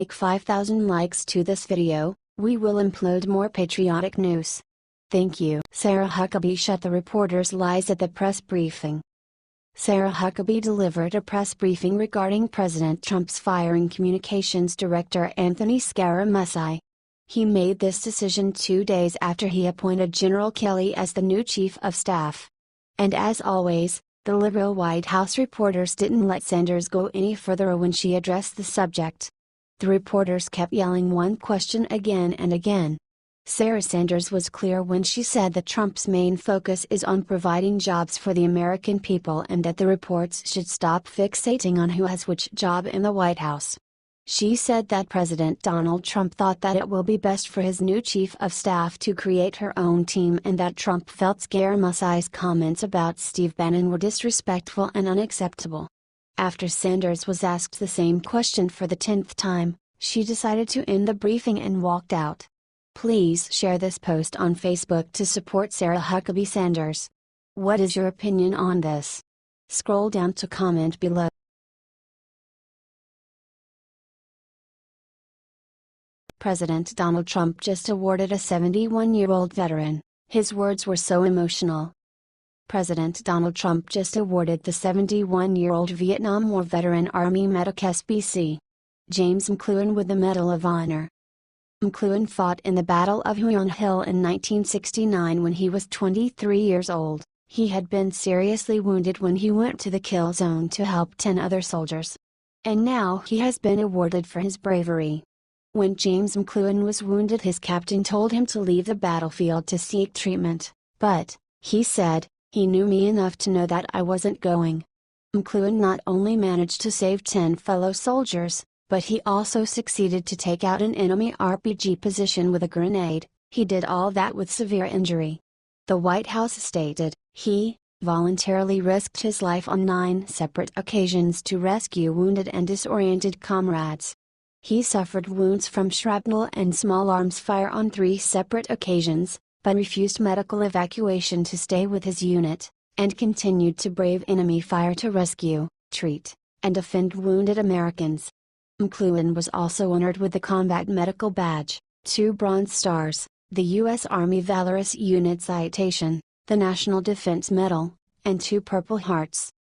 Like 5,000 likes to this video, we will upload more patriotic news. Thank you. Sarah Huckabee shut the reporter's lies at the press briefing. Sarah Huckabee delivered a press briefing regarding President Trump's firing Communications Director Anthony Scaramucci. He made this decision 2 days after he appointed General Kelly as the new Chief of Staff. And as always, the liberal White House reporters didn't let Sanders go any further when she addressed the subject. The reporters kept yelling one question again and again. Sarah Sanders was clear when she said that Trump's main focus is on providing jobs for the American people and that the reports should stop fixating on who has which job in the White House. She said that President Donald Trump thought that it will be best for his new chief of staff to create her own team and that Trump felt Scaramucci's comments about Steve Bannon were disrespectful and unacceptable. After Sanders was asked the same question for the 10th time, she decided to end the briefing and walked out. Please share this post on Facebook to support Sarah Huckabee Sanders. What is your opinion on this? Scroll down to comment below. President Donald Trump just awarded a 71-year-old veteran. His words were so emotional. President Donald Trump just awarded the 71-year-old Vietnam War veteran Army Medic SBC James McCloughan with the Medal of Honor. McCloughan fought in the Battle of Huon Hill in 1969 when he was 23 years old. He had been seriously wounded when he went to the kill zone to help 10 other soldiers. And now he has been awarded for his bravery. When James McCloughan was wounded, his captain told him to leave the battlefield to seek treatment, but, he said, he knew me enough to know that I wasn't going. McCloughan not only managed to save 10 fellow soldiers, but he also succeeded to take out an enemy RPG position with a grenade. He did all that with severe injury. The White House stated, he voluntarily risked his life on 9 separate occasions to rescue wounded and disoriented comrades. He suffered wounds from shrapnel and small arms fire on 3 separate occasions, but refused medical evacuation to stay with his unit, and continued to brave enemy fire to rescue, treat, and defend wounded Americans. McCloughan was also honored with the Combat Medical Badge, 2 Bronze Stars, the U.S. Army Valorous Unit Citation, the National Defense Medal, and 2 Purple Hearts.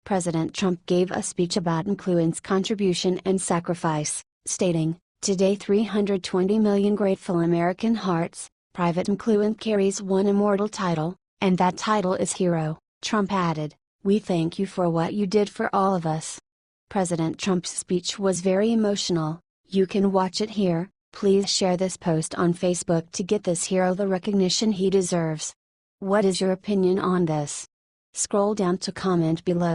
President Trump gave a speech about McCloughan's contribution and sacrifice, stating, "Today 320 million grateful American hearts, Private McCloughan carries one immortal title, and that title is Hero." Trump added, "We thank you for what you did for all of us." President Trump's speech was very emotional. You can watch it here. Please share this post on Facebook to get this hero the recognition he deserves. What is your opinion on this? Scroll down to comment below.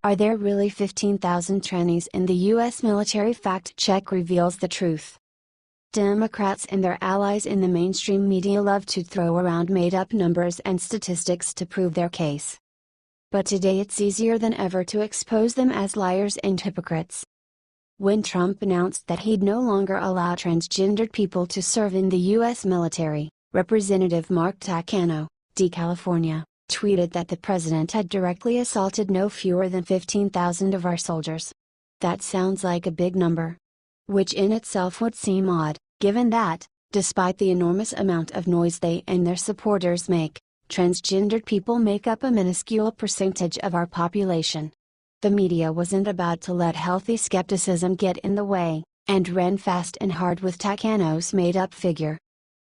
Are there really 15,000 trainees in the U.S. military? Fact check reveals the truth. Democrats and their allies in the mainstream media love to throw around made-up numbers and statistics to prove their case. But today it's easier than ever to expose them as liars and hypocrites. When Trump announced that he'd no longer allow transgendered people to serve in the U.S. military, Representative Mark Takano, D. California, tweeted that the president had directly assaulted no fewer than 15,000 of our soldiers. That sounds like a big number. Which in itself would seem odd, given that, despite the enormous amount of noise they and their supporters make, transgendered people make up a minuscule percentage of our population. The media wasn't about to let healthy skepticism get in the way, and ran fast and hard with Takano's made-up figure.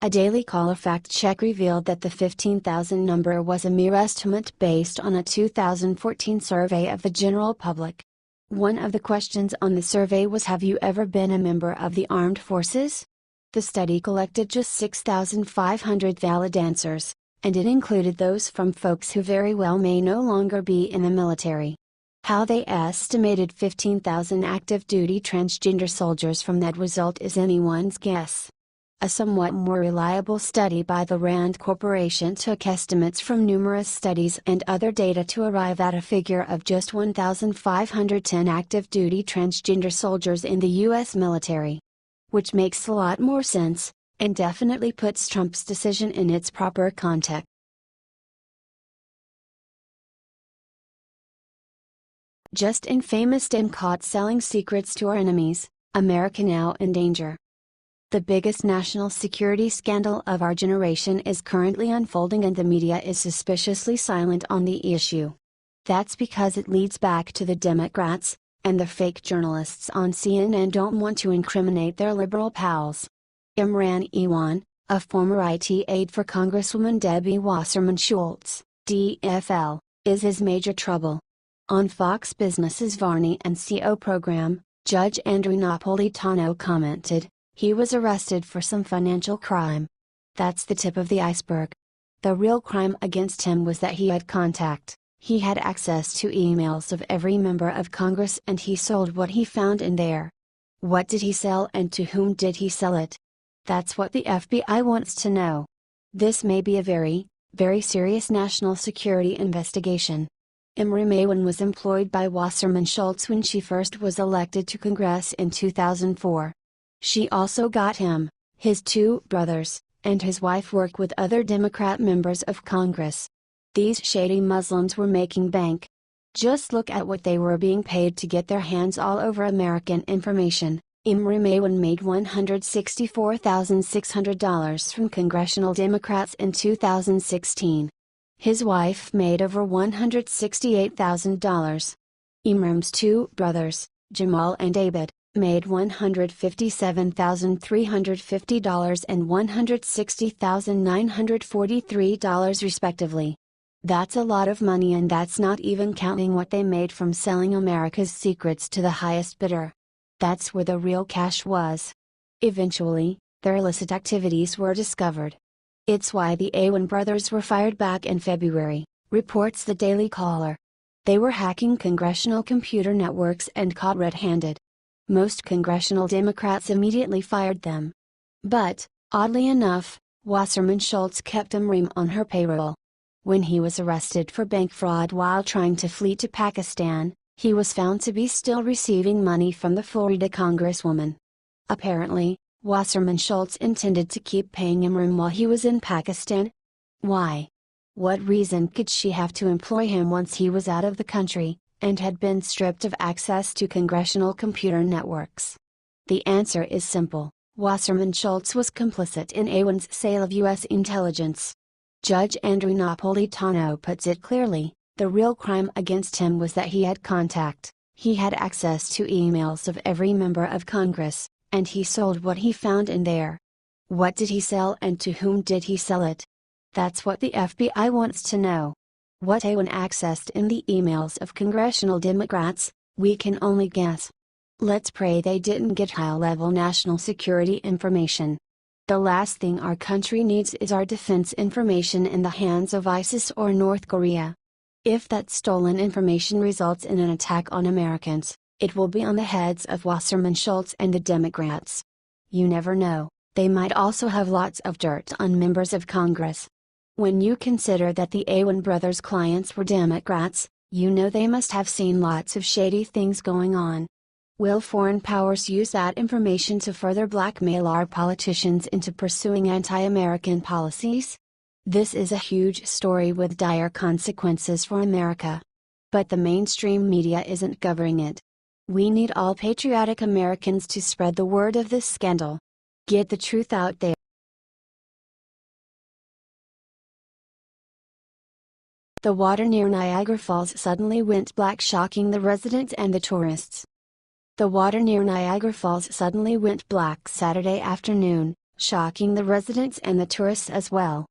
A Daily Caller fact check revealed that the 15,000 number was a mere estimate based on a 2014 survey of the general public. One of the questions on the survey was, have you ever been a member of the armed forces? The study collected just 6,500 valid answers, and it included those from folks who very well may no longer be in the military. How they estimated 15,000 active duty transgender soldiers from that result is anyone's guess. A somewhat more reliable study by the Rand Corporation took estimates from numerous studies and other data to arrive at a figure of just 1,510 active duty transgender soldiers in the U.S. military. Which makes a lot more sense, and definitely puts Trump's decision in its proper context. Just infamous Tim caught selling secrets to our enemies, America now in danger. The biggest national security scandal of our generation is currently unfolding and the media is suspiciously silent on the issue. That's because it leads back to the Democrats, and the fake journalists on CNN don't want to incriminate their liberal pals. Imran Ewan, a former IT aide for Congresswoman Debbie Wasserman Schultz, DFL, is his major trouble. On Fox Business's Varney and CO program, Judge Andrew Napolitano commented, "He was arrested for some financial crime. That's the tip of the iceberg. The real crime against him was that he had contact. He had access to emails of every member of Congress and he sold what he found in there. What did he sell and to whom did he sell it? That's what the FBI wants to know. This may be a very, very serious national security investigation." Imran Ewan was employed by Wasserman Schultz when she first was elected to Congress in 2004. She also got him, his two brothers, and his wife work with other Democrat members of Congress. These shady Muslims were making bank. Just look at what they were being paid to get their hands all over American information. Imran Ewan made $164,600 from congressional Democrats in 2016. His wife made over $168,000. Imran's two brothers, Jamal and Abid, made $157,350 and $160,943 respectively. That's a lot of money and that's not even counting what they made from selling America's secrets to the highest bidder. That's where the real cash was. Eventually, their illicit activities were discovered. It's why the Ewan brothers were fired back in February, reports the Daily Caller. They were hacking congressional computer networks and caught red-handed. Most congressional Democrats immediately fired them. But, oddly enough, Wasserman Schultz kept Imran on her payroll. When he was arrested for bank fraud while trying to flee to Pakistan, he was found to be still receiving money from the Florida congresswoman. Apparently, Wasserman Schultz intended to keep paying Imran while he was in Pakistan. Why? What reason could she have to employ him once he was out of the country, and had been stripped of access to congressional computer networks? The answer is simple: Wasserman Schultz was complicit in Ewan's sale of U.S. intelligence. Judge Andrew Napolitano puts it clearly, the real crime against him was that he had contact, he had access to emails of every member of Congress, and he sold what he found in there. What did he sell and to whom did he sell it? That's what the FBI wants to know. What Ewan accessed in the emails of congressional Democrats, we can only guess. Let's pray they didn't get high-level national security information. The last thing our country needs is our defense information in the hands of ISIS or North Korea. If that stolen information results in an attack on Americans, it will be on the heads of Wasserman Schultz and the Democrats. You never know, they might also have lots of dirt on members of Congress. When you consider that the Ewan brothers' clients were Democrats, you know they must have seen lots of shady things going on. Will foreign powers use that information to further blackmail our politicians into pursuing anti-American policies? This is a huge story with dire consequences for America. But the mainstream media isn't covering it. We need all patriotic Americans to spread the word of this scandal. Get the truth out there. The water near Niagara Falls suddenly went black, shocking the residents and the tourists. The water near Niagara Falls suddenly went black Saturday afternoon, shocking the residents and the tourists as well.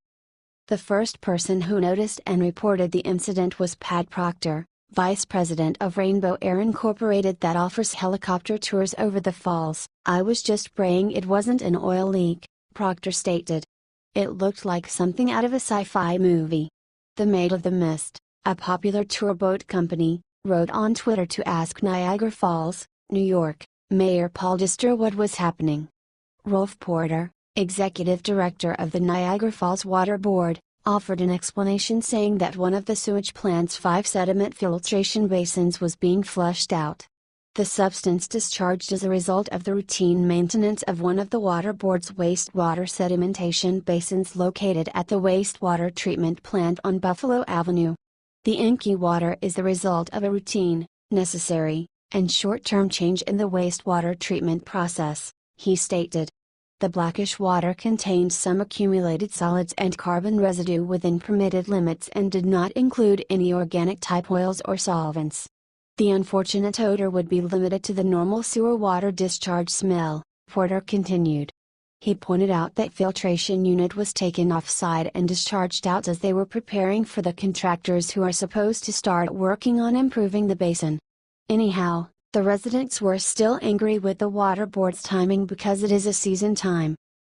The first person who noticed and reported the incident was Pat Proctor, Vice President of Rainbow Air Incorporated that offers helicopter tours over the falls. "I was just praying it wasn't an oil leak," Proctor stated. "It looked like something out of a sci-fi movie." The Maid of the Mist, a popular tour boat company, wrote on Twitter to ask Niagara Falls, New York, Mayor Paul Dister what was happening. Rolf Porter, executive director of the Niagara Falls Water Board, offered an explanation saying that one of the sewage plant's 5 sediment filtration basins was being flushed out. The substance discharged as a result of the routine maintenance of one of the water board's wastewater sedimentation basins located at the wastewater treatment plant on Buffalo Avenue. The inky water is the result of a routine, necessary, and short-term change in the wastewater treatment process, he stated. The blackish water contained some accumulated solids and carbon residue within permitted limits and did not include any organic type oils or solvents. The unfortunate odor would be limited to the normal sewer water discharge smell, Porter continued. He pointed out that filtration unit was taken off-site and discharged out as they were preparing for the contractors who are supposed to start working on improving the basin. Anyhow, the residents were still angry with the water board's timing because it is a season time.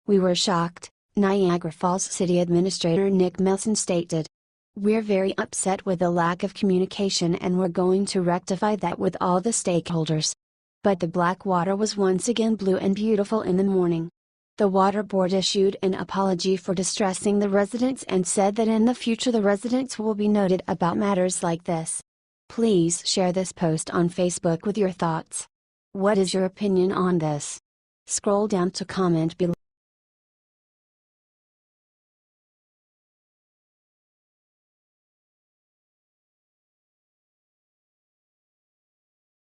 We were shocked, Niagara Falls City Administrator Nick Melson stated. We're very upset with the lack of communication and we're going to rectify that with all the stakeholders. But the black water was once again blue and beautiful in the morning. The water board issued an apology for distressing the residents and said that in the future the residents will be noted about matters like this. Please share this post on Facebook with your thoughts. What is your opinion on this? Scroll down to comment below.